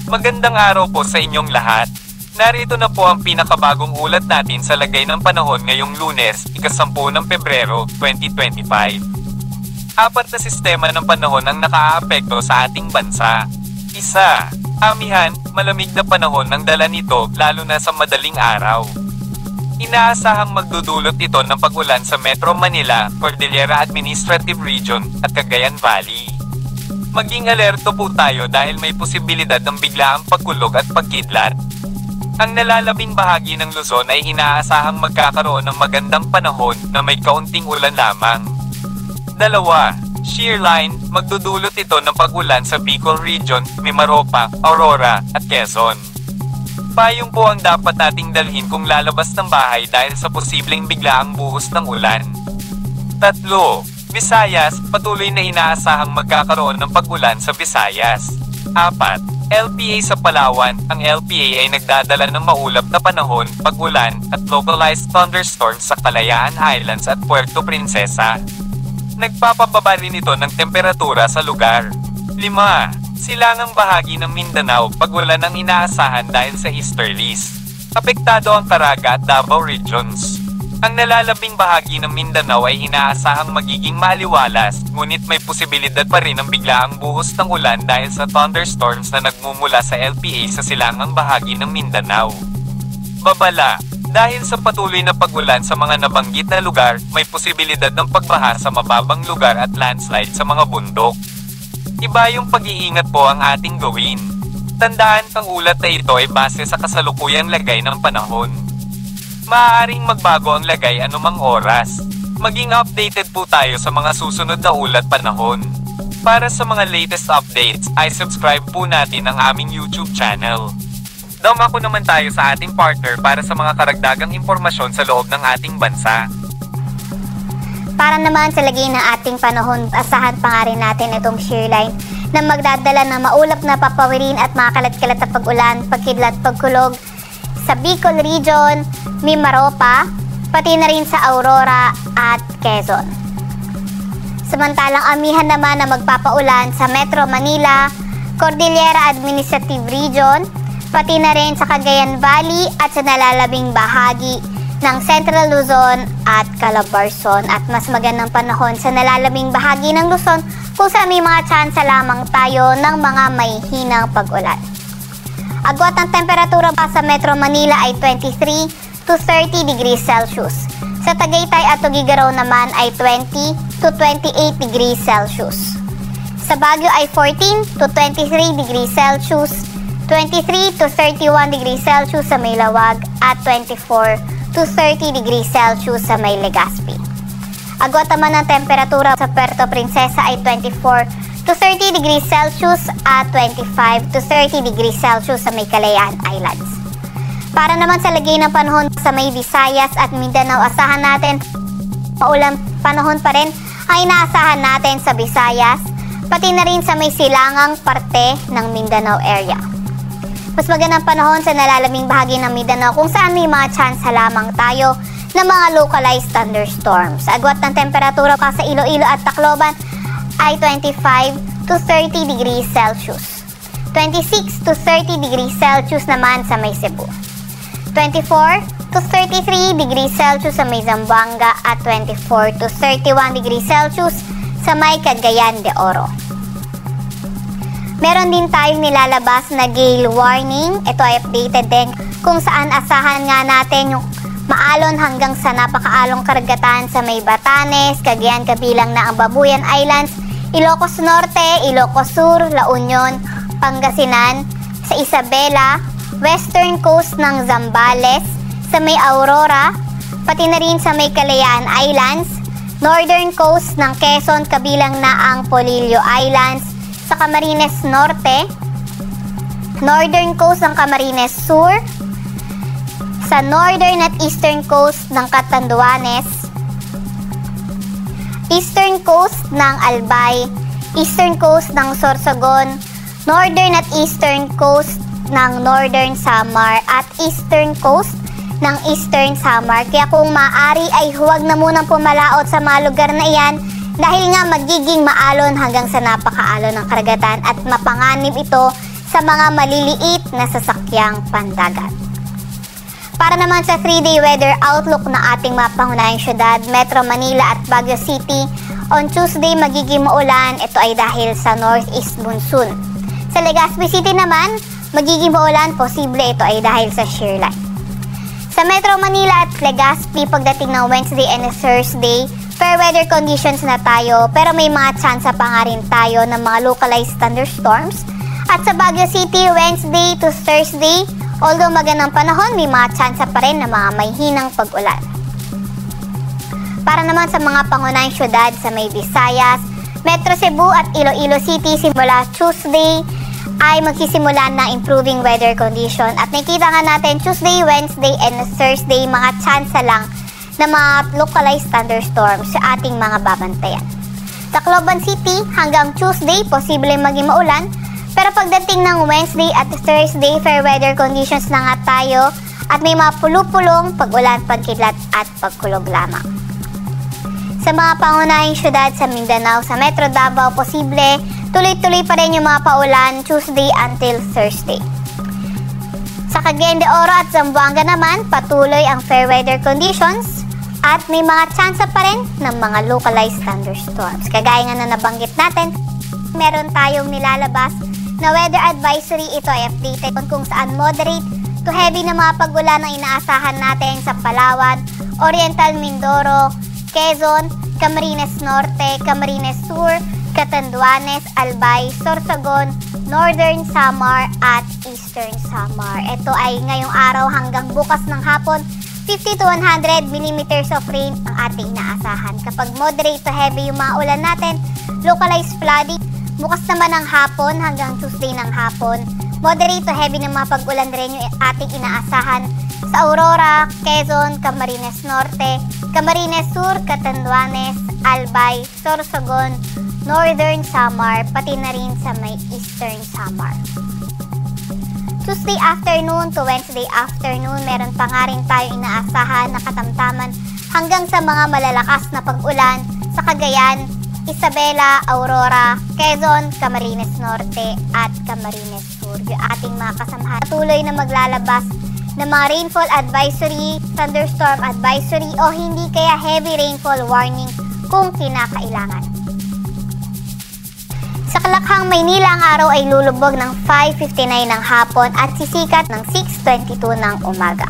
Magandang araw po sa inyong lahat. Narito na po ang pinakabagong ulat natin sa lagay ng panahon ngayong Lunes, ika-10 ng Pebrero, 2025. Apat na sistema ng panahon ang nakaaapekto sa ating bansa. Isa, amihan, malamig na panahon ng dala nito lalo na sa madaling araw. Inaasahang magdudulot ito ng pag-ulan sa Metro Manila, Cordillera Administrative Region at Cagayan Valley. Maging alerto po tayo dahil may posibilidad ng biglaang pagkulog at pagkidlat. Ang nalalabing bahagi ng Luzon ay inaasahang magkakaroon ng magandang panahon na may kaunting ulan lamang. Dalawa, shear line, magdudulot ito ng pag-ulan sa Bicol Region, Mimaropa, Aurora at Quezon. Payong po ang dapat nating dalhin kung lalabas ng bahay dahil sa posibleng biglaang buhos ng ulan. Tatlo, Visayas, patuloy na inaasahang magkakaroon ng pag-ulan sa Visayas. 4. LPA sa Palawan, ang LPA ay nagdadala ng maulap na panahon, pag-ulan, at localized thunderstorms sa Kalayaan Islands at Puerto Princesa. Nagpapababa rin ito ng temperatura sa lugar. 5. Silangang bahagi ng Mindanao, pag-ulan ang inaasahan dahil sa easterlies. Apektado ang Caraga at Davao regions. Ang nalalabing bahagi ng Mindanao ay inaasahang magiging maaliwalas, ngunit may posibilidad pa rin ng biglaang buhos ng ulan dahil sa thunderstorms na nagmumula sa LPA sa silangang bahagi ng Mindanao. Babala, dahil sa patuloy na pag-ulan sa mga nabanggit na lugar, may posibilidad ng pagbaha sa mababang lugar at landslide sa mga bundok. Iba yung pag-iingat po ang ating gawin. Tandaan ang ulat na ito ay base sa kasalukuyang lagay ng panahon. Maaaring magbago ang lagay anumang oras. Maging updated po tayo sa mga susunod na ulat panahon. Para sa mga latest updates, ay subscribe po natin ang aming YouTube channel. Dumako naman tayo sa ating partner para sa mga karagdagang impormasyon sa loob ng ating bansa. Para naman sa lagay ng ating panahon, asahan pa nga rin natin itong shearline na magdadala ng maulap na papawirin at mga kalat-kalat na pag-ulan, pagkidlat, pagkulog sa Bicol Region, Mimaropa, pati na rin sa Aurora at Quezon. Samantalang amihan naman na magpapaulan sa Metro Manila, Cordillera Administrative Region, pati na rin sa Cagayan Valley at sa nalalabing bahagi ng Central Luzon at Calabarzon, at mas magandang panahon sa nalalabing bahagi ng Luzon kung saan may mga tsansa lamang tayo ng mga may hinang pag-ulan. Agwat ng temperatura pa sa Metro Manila ay 23 to 30 degrees Celsius. Sa Tagaytay at Tuguegarao naman ay 20 to 28 degrees Celsius. Sa Baguio ay 14 to 23 degrees Celsius, 23 to 31 degrees Celsius sa Maylawag at 24 to 30 degrees Celsius sa may Legazpi. Agwat naman ng temperatura sa Puerto Princesa ay 24 to 30 degrees Celsius at 25 to 30 degrees Celsius sa may Kalayaan Islands. Para naman sa lagay ng panahon sa may Visayas at Mindanao, asahan natin maulang panahon pa rin ang inaasahan natin sa Visayas, pati na rin sa may silangang parte ng Mindanao area. Mas magandang panahon sa nalalabing bahagi ng Mindanao kung saan may mga tsansa lamang tayo ng mga localized thunderstorms. Agwat ng temperatura pa sa Iloilo at Tacloban ay 25 to 30 degrees Celsius. 26 to 30 degrees Celsius naman sa may Cebu. 24 to 33 degrees Celsius sa may Zamboanga at 24 to 31 degrees Celsius sa may Cagayan de Oro. Meron din tayong nilalabas na gale warning. Ito ay updated din kung saan asahan nga natin yung maalon hanggang sa napakaalong karagatan sa may Batanes, Cagayan kabilang na ang Babuyan Islands, Ilocos Norte, Ilocos Sur, La Union, Pangasinan, sa Isabela, western coast ng Zambales, sa may Aurora, pati na rin sa may Kalayaan Islands, northern coast ng Quezon kabilang na ang Polillo Islands, sa Camarines Norte, northern coast ng Camarines Sur, sa northern at eastern coast ng Catanduanes, eastern coast ng Albay, eastern coast ng Sorsogon, northern at eastern coast ng Northern Samar at eastern coast ng Eastern Samar. Kaya kung maaari ay huwag na munang pumalaot sa mga lugar na iyan dahil nga magiging maalon hanggang sa napakaalon ng karagatan at mapanganib ito sa mga maliliit na sasakyang pandagat. Para naman sa 3-day weather outlook ng ating mga pangunahing syudad, Metro Manila at Baguio City, on Tuesday magiging maulan. Ito ay dahil sa northeast monsoon. Sa Legazpi City naman, magiging maulan, posible ito ay dahil sa shear line. Sa Metro Manila at Legazpi, pagdating ng Wednesday and Thursday, fair weather conditions na tayo, pero may mga tsansa pa nga rin tayo ng mga localized thunderstorms. At sa Baguio City, Wednesday to Thursday, although magandang panahon, may mga tsansa pa rin ng mga may hinang pag-ulan. Para naman sa mga pangunahing syudad sa may Visayas, Metro Cebu at Iloilo City, simula Tuesday ay magsisimula ng improving weather condition. At nakita nga natin Tuesday, Wednesday, and Thursday, mga tsansa lang na mga localized thunderstorms sa ating mga babantayan. Sa Tacloban City, hanggang Tuesday, posible maging maulan. Pero pagdating ng Wednesday at Thursday, fair weather conditions na nga tayo at may mga pulupulong pag-ulan, pagkidlat at pagkulog lamang. Sa mga pangunahing syudad sa Mindanao, sa Metro Davao, posible tuloy-tuloy pa rin yung mga paulan Tuesday until Thursday. Sa Cagayan de Oro at Zamboanga naman, patuloy ang fair weather conditions at may mga tsansa pa rin ng mga localized thunderstorms. Kagaya nga na nabanggit natin, meron tayong nilalabas na weather advisory. Ito ay updated kung saan moderate to heavy na mga pag-ulan ang inaasahan natin sa Palawan, Oriental Mindoro, Quezon, Camarines Norte, Camarines Sur, Catanduanes, Albay, Sorsogon, Northern Samar at Eastern Samar. Ito ay ngayong araw hanggang bukas ng hapon, 50 to 100 millimeters of rain ang ating inaasahan. Kapag moderate to heavy yung mga ulan natin, localized flooding. Bukas naman ng hapon hanggang Tuesday ng hapon, moderate to heavy na mga pag-ulan rin yung ating inaasahan sa Aurora, Quezon, Camarines Norte, Camarines Sur, Catanduanes, Albay, Sorsogon, Northern Samar, pati na rin sa may Eastern Samar. Tuesday afternoon to Wednesday afternoon, meron pa nga rin tayo inaasahan na katamtaman hanggang sa mga malalakas na pag-ulan sa Cagayan, Isabela, Aurora, Quezon, Camarines Norte at Camarines Sur. Yung ating mga kasamahan patuloy na maglalabas ng mga rainfall advisory, thunderstorm advisory o hindi kaya heavy rainfall warning kung kinakailangan. Sa Kalakhang, Maynila, ang araw ay lulubog ng 5:59 ng hapon at sisikat ng 6:22 ng umaga.